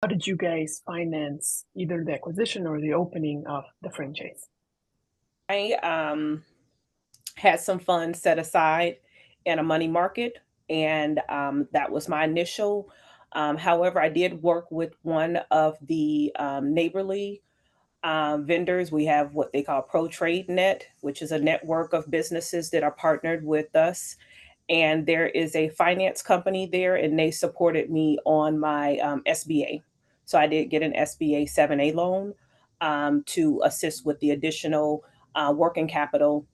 How did you guys finance either the acquisition or the opening of the franchise? I had some funds set aside in a money market, and that was my initial. However, I did work with one of the neighborly vendors. We have what they call Pro Trade Net, which is a network of businesses that are partnered with us. And there is a finance company there, and they supported me on my SBA. So I did get an SBA 7A loan to assist with the additional working capital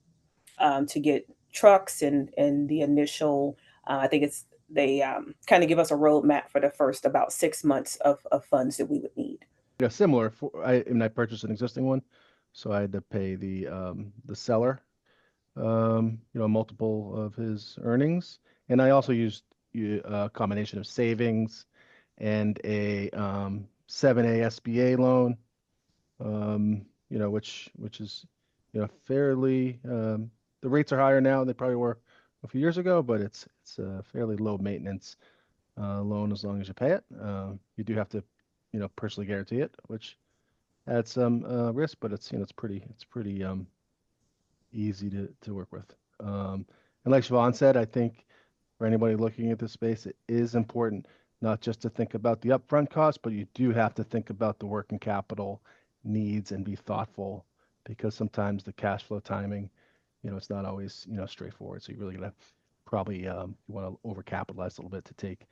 to get trucks and the initial. I think it's they kind of give us a roadmap for the first about 6 months of funds that we would need. Yeah, similar. I purchased an existing one, so I had to pay the seller, a multiple of his earnings, and I also used a combination of savings and a 7A SBA loan, which is fairly the rates are higher now than they probably were a few years ago, but it's a fairly low maintenance loan as long as you pay it. You do have to personally guarantee it, which adds some risk, but it's pretty easy to work with. And like Siobhan said, I think for anybody looking at this space, it is important not just to think about the upfront cost, but you do have to think about the working capital needs and be thoughtful because sometimes the cash flow timing, it's not always, straightforward. So you really gotta probably you want to overcapitalize a little bit to take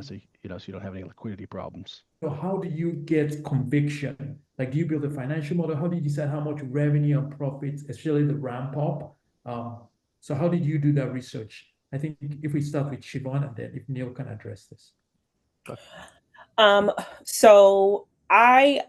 so you don't have any liquidity problems. So how do you get conviction? Like, do you build a financial model? How do you decide how much revenue and profits, especially the ramp up? So how did you do that research? I think if we start with Chevonne and then if Neil can address this. Um, so I,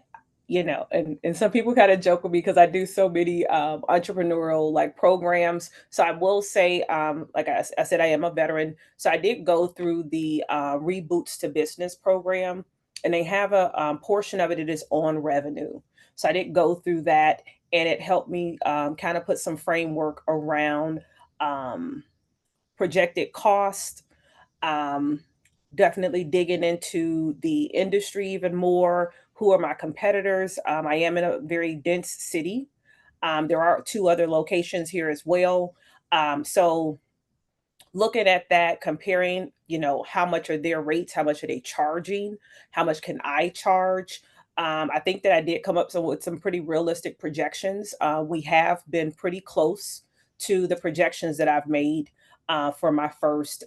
and some people kind of joke with me because I do so many entrepreneurial like programs. So I will say, like I said, I am a veteran. So I did go through the Reboots to Business program, and they have a portion of it that is on revenue. So I did go through that, and it helped me kind of put some framework around um, projected cost, um, definitely digging into the industry even more. Who are my competitors? I am in a very dense city. There are two other locations here as well. So looking at that, comparing, how much are their rates? How much are they charging? How much can I charge? I think that I did come up with some pretty realistic projections. We have been pretty close to the projections that I've made for my first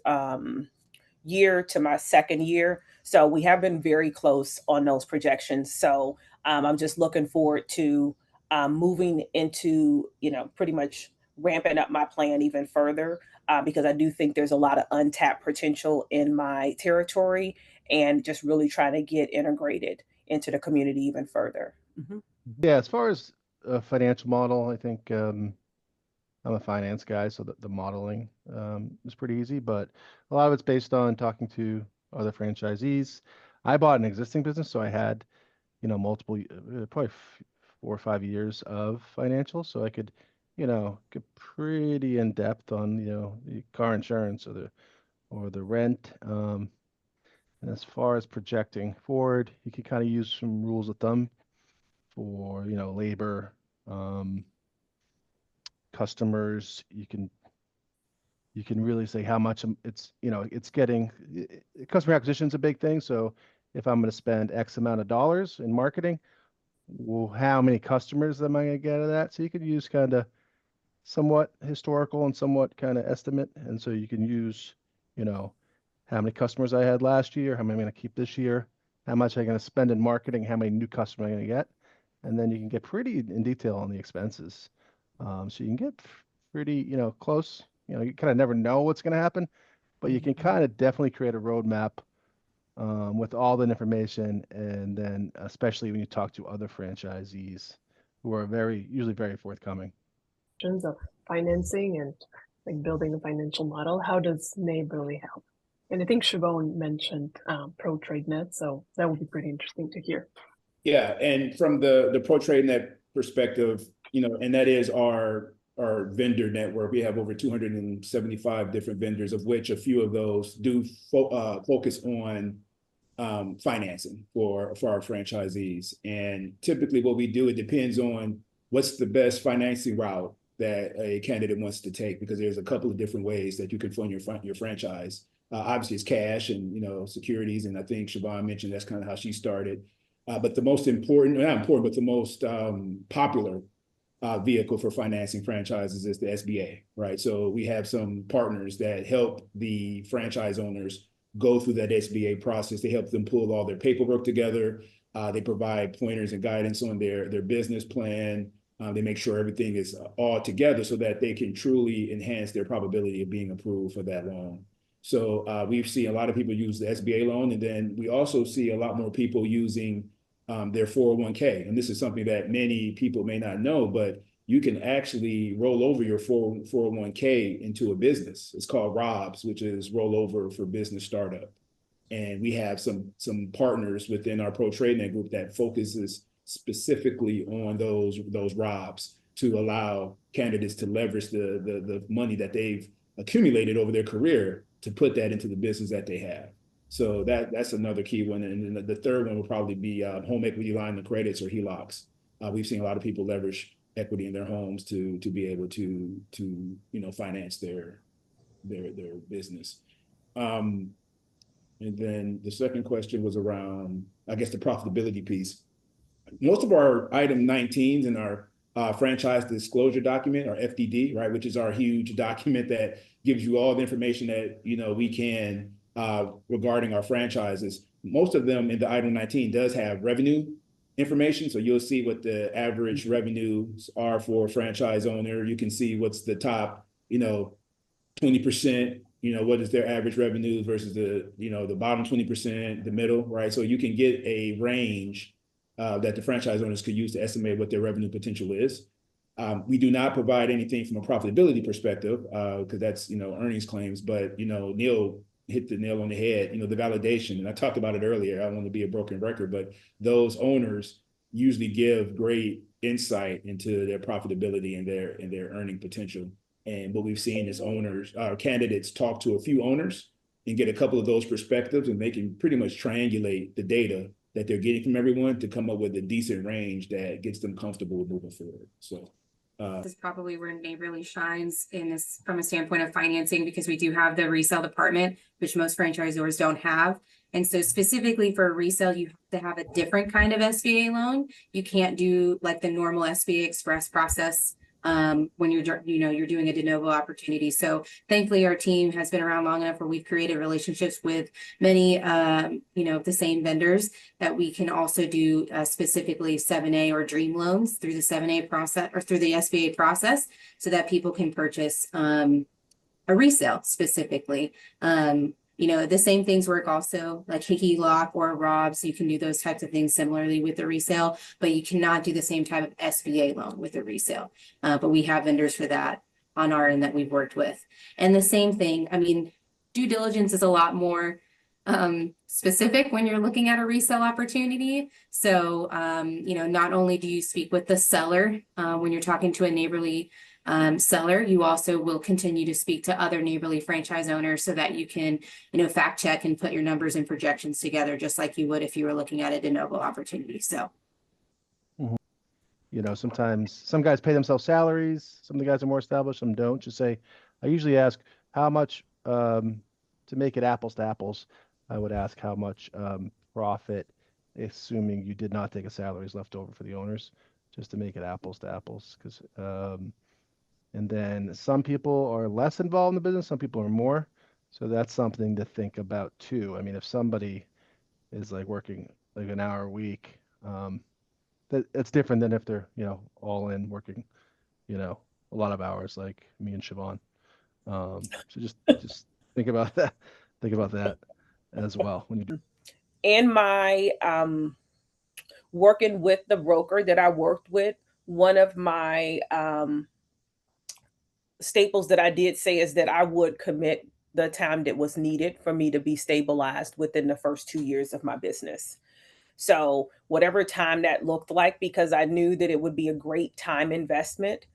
year to my second year. So we have been very close on those projections. So I'm just looking forward to moving into, pretty much ramping up my plan even further because I do think there's a lot of untapped potential in my territory and just really trying to get integrated into the community even further. Mhm. Yeah, as far as a financial model, I think I'm a finance guy, so the modeling is pretty easy, but a lot of it's based on talking to other franchisees. I bought an existing business, so I had, multiple, probably 4 or 5 years of financials, so I could, get pretty in depth on, the car insurance or the rent. And as far as projecting forward, you can kind of use some rules of thumb for, labor, um, customers. You can really say how much it's getting. Customer acquisition is a big thing. So if I'm going to spend X amount of dollars in marketing, well, how many customers am I going to get out of that? So you could use kind of somewhat historical and somewhat kind of estimate. And so you can use, you know, how many customers I had last year, how many I'm going to keep this year, how much I'm going to spend in marketing, how many new customers I'm going to get. And then you can get pretty in detail on the expenses. So you can get pretty, close. You kind of never know what's going to happen, but you can kind of definitely create a roadmap with all the information. And then, especially when you talk to other franchisees who are usually very forthcoming. Of financing and like building a financial model, how does Neighborly help? And I think Chevonne mentioned Pro Trade Net, so that would be pretty interesting to hear. Yeah, and from the Pro Trade Net perspective, and that is our vendor network. We have over 275 different vendors, of which a few of those do focus on financing for our franchisees. And typically what we do, it depends on what's the best financing route that a candidate wants to take, because there's a couple of different ways that you can fund your franchise. Obviously it's cash and, you know, securities. And I think Chevonne mentioned that's kind of how she started. But the most important, not important, but the most popular vehicle for financing franchises is the SBA, right? So we have some partners that help the franchise owners go through that SBA process. They help them pull all their paperwork together. They provide pointers and guidance on their business plan. They make sure everything is all together so that they can truly enhance their probability of being approved for that loan. So we've seen a lot of people use the SBA loan, and then we also see a lot more people using their 401k. And this is something that many people may not know, but you can actually roll over your 401k into a business. It's called ROBS, which is rollover for business startup. And we have some partners within our Pro TradeNet group that focuses specifically on those ROBS to allow candidates to leverage the money that they've accumulated over their career to put that into the business that they have. So that's another key one. And then the third one will probably be home equity line of credits, or HELOCs. We've seen a lot of people leverage equity in their homes to be able to finance their business. And then the second question was around, I guess, the profitability piece. Most of our item 19s in our franchise disclosure document, or FDD, right, which is our huge document that gives you all the information that we can regarding our franchises. Most of them in the item 19 does have revenue information. So you'll see what the average revenues are for a franchise owner. You can see what's the top, 20%, what is their average revenue versus the bottom 20%, the middle, right? So you can get a range that the franchise owners could use to estimate what their revenue potential is. We do not provide anything from a profitability perspective because that's, earnings claims, but, Neil hit the nail on the head, the validation. And I talked about it earlier. I don't want to be a broken record, but those owners usually give great insight into their profitability and their earning potential. And what we've seen is candidates talk to a few owners and get a couple of those perspectives, and they can pretty much triangulate the data that they're getting from everyone to come up with a decent range that gets them comfortable with moving forward. So this is probably where Neighborly shines in this from a standpoint of financing, because we do have the resale department, which most franchisors don't have. And so specifically for resale, you have to have a different kind of SBA loan. You can't do like the normal SBA express process when you're doing a de novo opportunity. So thankfully our team has been around long enough where we've created relationships with many the same vendors that we can also do specifically 7A or dream loans through the 7A process or through the SBA process, so that people can purchase a resale specifically. The same things work also, like HELOC or ROBS. You can do those types of things similarly with the resale, but you cannot do the same type of SBA loan with the resale. But we have vendors for that on our end that we've worked with. And the same thing, due diligence is a lot more specific when you're looking at a resale opportunity. So, not only do you speak with the seller when you're talking to a Neighborly seller, you also will continue to speak to other Neighborly franchise owners so that you can, fact check and put your numbers and projections together, just like you would if you were looking at a de novo opportunity. So, sometimes some guys pay themselves salaries. Some of the guys are more established, some don't. Just say, I usually ask how much, to make it apples to apples, I would ask how much profit, assuming you did not take a salary, is left over for the owners, just to make it apples to apples. Because and then some people are less involved in the business, some people are more. So that's something to think about too. If somebody is like working like an hour a week, it's different than if they're, all in working, a lot of hours like me and Chevonne. So just think about that. Think about that as well when you do. In my working with the broker that I worked with, one of my staples that I did say is that I would commit the time that was needed for me to be stabilized within the first 2 years of my business. So whatever time that looked like, because I knew that it would be a great time investment.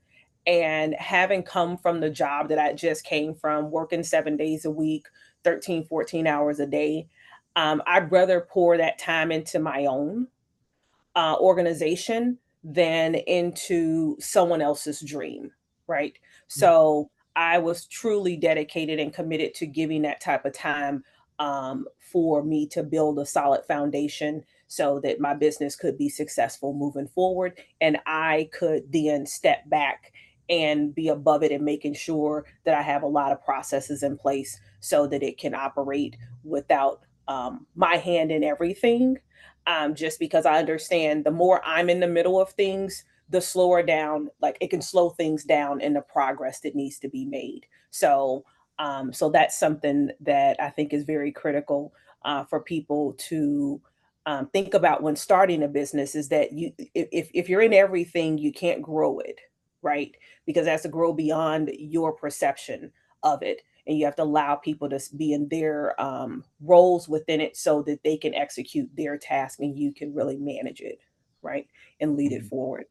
And having come from the job that I just came from, working 7 days a week, 13, 14 hours a day, I'd rather pour that time into my own organization than into someone else's dream, right? So I was truly dedicated and committed to giving that type of time for me to build a solid foundation so that my business could be successful moving forward. And I could then step back and be above it and making sure that I have a lot of processes in place so that it can operate without my hand in everything, just because I understand the more I'm in the middle of things, the slower down, like it can slow things down in the progress that needs to be made. So that's something that I think is very critical for people to think about when starting a business, is that if you're in everything, you can't grow it, right? Because it has to grow beyond your perception of it. And you have to allow people to be in their roles within it so that they can execute their task and you can really manage it, right? And lead it forward.